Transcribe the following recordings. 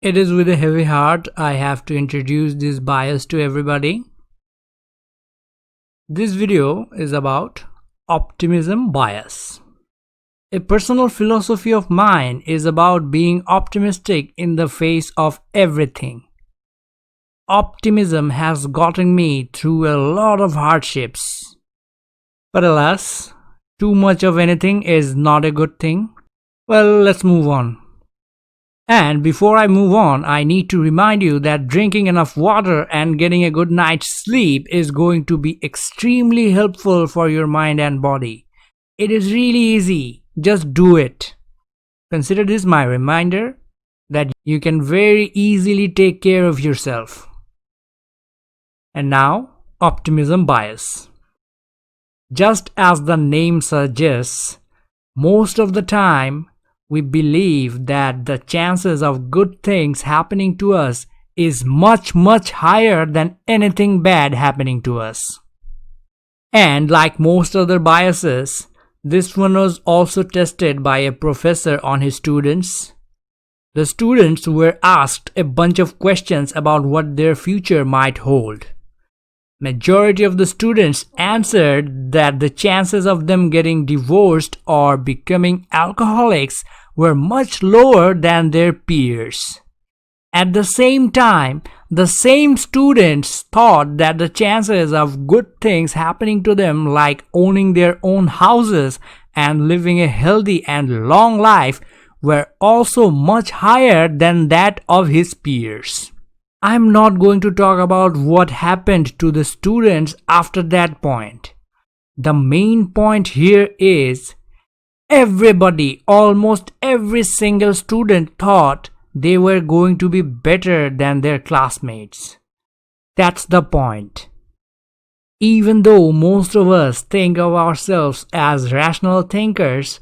It is with a heavy heart I have to introduce this bias to everybody. This video is about optimism bias. A personal philosophy of mine is about being optimistic in the face of everything. Optimism has gotten me through a lot of hardships. But alas, too much of anything is not a good thing. Well, let's move on. And before I move on, I need to remind you that drinking enough water and getting a good night's sleep is going to be extremely helpful for your mind and body. It is really easy, just do it. Consider this my reminder that you can very easily take care of yourself. And now, optimism bias. Just as the name suggests, most of the time, we believe that the chances of good things happening to us is much higher than anything bad happening to us. And like most other biases, this one was also tested by a professor on his students. The students were asked a bunch of questions about what their future might hold. Majority of the students answered that the chances of them getting divorced or becoming alcoholics were much lower than their peers. At the same time, the same students thought that the chances of good things happening to them, like owning their own houses and living a healthy and long life, were also much higher than that of his peers. I'm not going to talk about what happened to the students after that point. The main point here is everybody, almost every single student thought they were going to be better than their classmates. That's the point. Even though most of us think of ourselves as rational thinkers,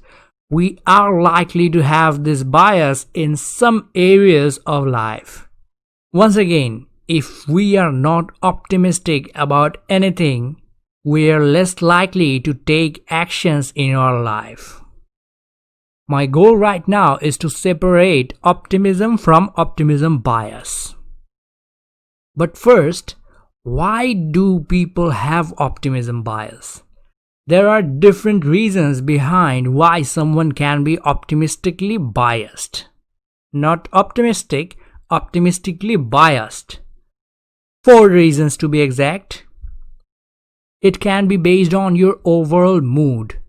we are likely to have this bias in some areas of life. Once again, if we are not optimistic about anything, we are less likely to take actions in our life. My goal right now is to separate optimism from optimism bias. But first, why do people have optimism bias? There are different reasons behind why someone can be optimistically biased. Not optimistic, optimistically biased. 4 reasons to be exact. It can be based on your overall mood.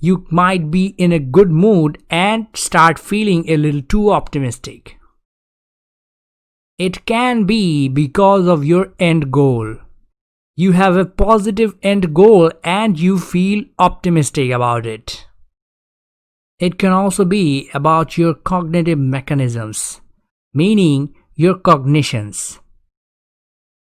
You might be in a good mood and start feeling a little too optimistic. It can be because of your end goal. You have a positive end goal and you feel optimistic about it. It can also be about your cognitive mechanisms, meaning your cognitions.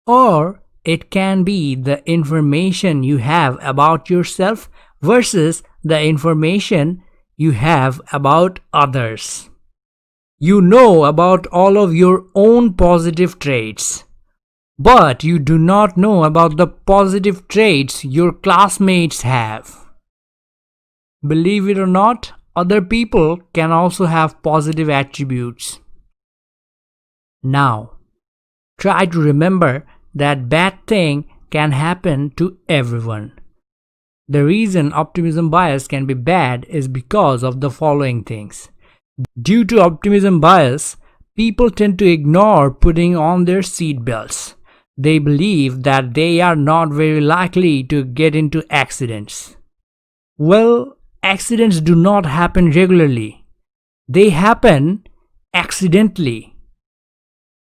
Or it can be the information you have about yourself versus the information you have about others. You know about all of your own positive traits, but you do not know about the positive traits your classmates have. Believe it or not, other people can also have positive attributes. Now, try to remember that bad thing can happen to everyone. The reason optimism bias can be bad is because of the following things. Due to optimism bias, people tend to ignore putting on their seat belts. They believe that they are not very likely to get into accidents. Well, accidents do not happen regularly. They happen accidentally.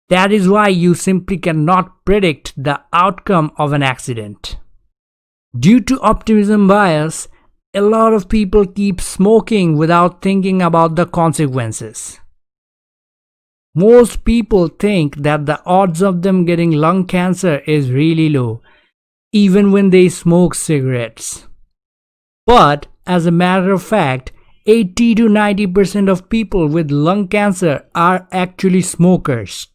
That is why you simply cannot predict the outcome of an accident. Due to optimism bias, a lot of people keep smoking without thinking about the consequences. Most people think that the odds of them getting lung cancer is really low, even when they smoke cigarettes. But as a matter of fact, 80 to 90% of people with lung cancer are actually smokers.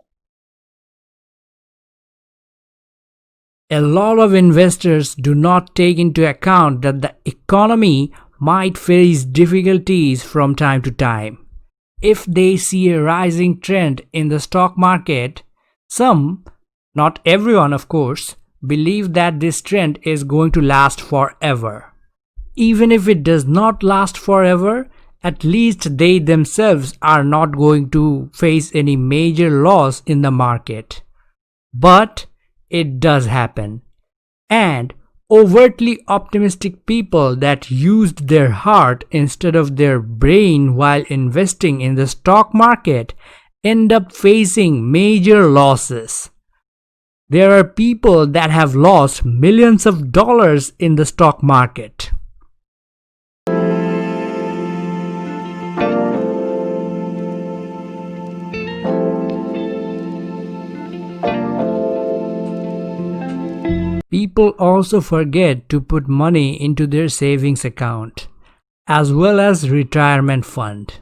A lot of investors do not take into account that the economy might face difficulties from time to time. if they see a rising trend in the stock market, some, not everyone of course, believe that this trend is going to last forever. Even if it does not last forever, at least they themselves are not going to face any major loss in the market. But it does happen. And overtly optimistic people that used their heart instead of their brain while investing in the stock market end up facing major losses. There are people that have lost millions of dollars in the stock market. People also forget to put money into their savings account, as well as retirement fund.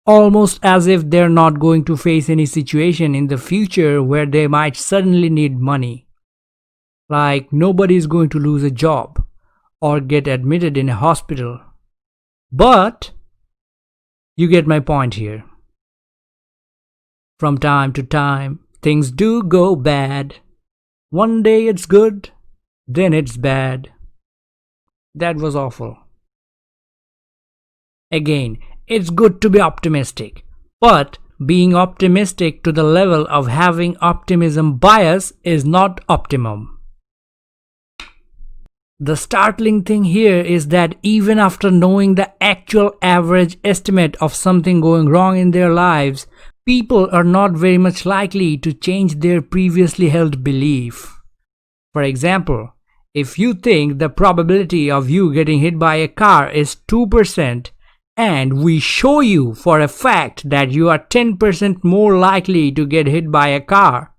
Almost as if they're not going to face any situation in the future where they might suddenly need money. Like nobody is going to lose a job or get admitted in a hospital. But you get my point here. From time to time, things do go bad. One day it's good, then it's bad. That was awful. Again, it's good to be optimistic, but being optimistic to the level of having optimism bias is not optimum. The startling thing here is that even after knowing the actual average estimate of something going wrong in their lives, people are not very much likely to change their previously held belief. For example, if you think the probability of you getting hit by a car is 2%, and we show you for a fact that you are 10% more likely to get hit by a car,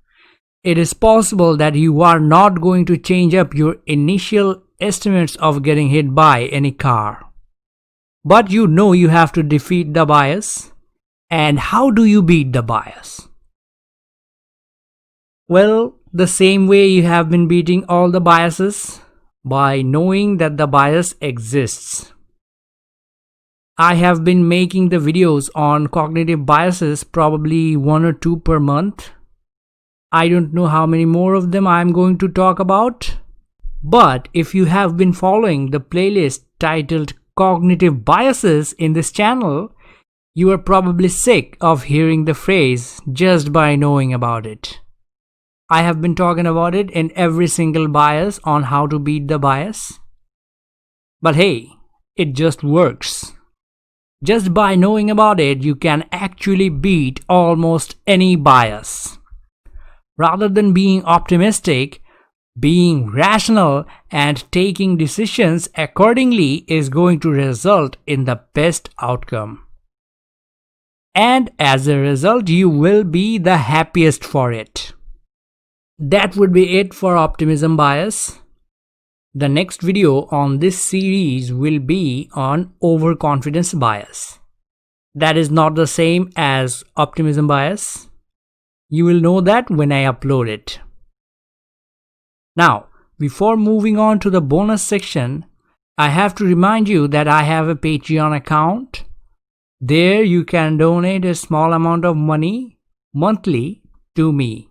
it is possible that you are not going to change up your initial estimates of getting hit by any car. But you know you have to defeat the bias. And how do you beat the bias? Well, the same way you have been beating all the biases, by knowing that the bias exists. I have been making the videos on cognitive biases probably 1 or 2 per month. I don't know how many more of them I am going to talk about. But if you have been following the playlist titled Cognitive Biases in this channel, you are probably sick of hearing the phrase just by knowing about it. I have been talking about it in every single bias on how to beat the bias. But hey, it just works. Just by knowing about it, you can actually beat almost any bias. Rather than being optimistic, being rational and taking decisions accordingly is going to result in the best outcome. And as a result, you will be the happiest for it. That would be it for optimism bias. The next video on this series will be on overconfidence bias. That is not the same as optimism bias. You will know that when I upload it. Now, before moving on to the bonus section, I have to remind you that I have a Patreon account. There you can donate a small amount of money monthly to me.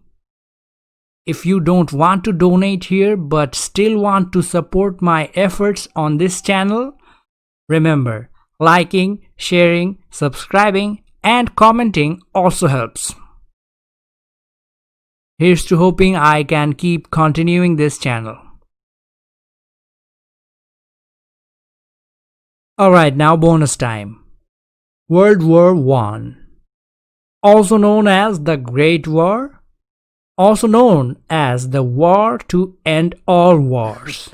If you don't want to donate here but still want to support my efforts on this channel, remember, liking, sharing, subscribing, and commenting also helps. Here's to hoping I can keep continuing this channel. Alright, now bonus time. World War I, also known as the Great War, also known as the War to End All Wars.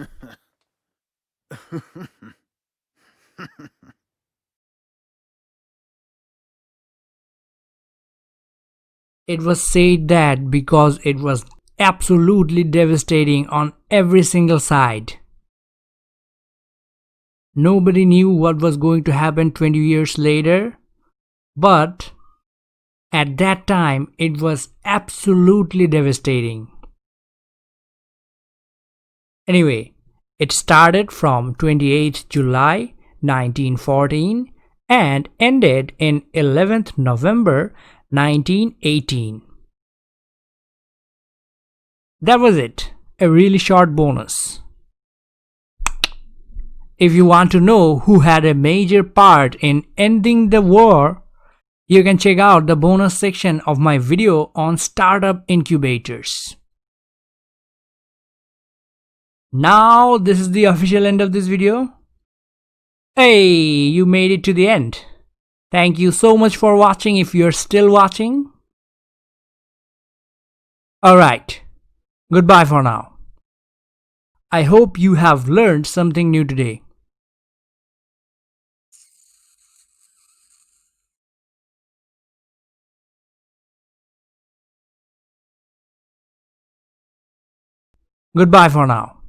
It was said that because it was absolutely devastating on every single side. Nobody knew what was going to happen 20 years later, but at that time it was absolutely devastating. Anyway, it started from 28th July 1914 and ended in 11th November 1918. That was it, a really short bonus. If you want to know who had a major part in ending the war, you can check out the bonus section of my video on startup incubators. Now, this is the official end of this video. Hey, you made it to the end. Thank you so much for watching if you're still watching. Alright, goodbye for now. I hope you have learned something new today. Goodbye for now.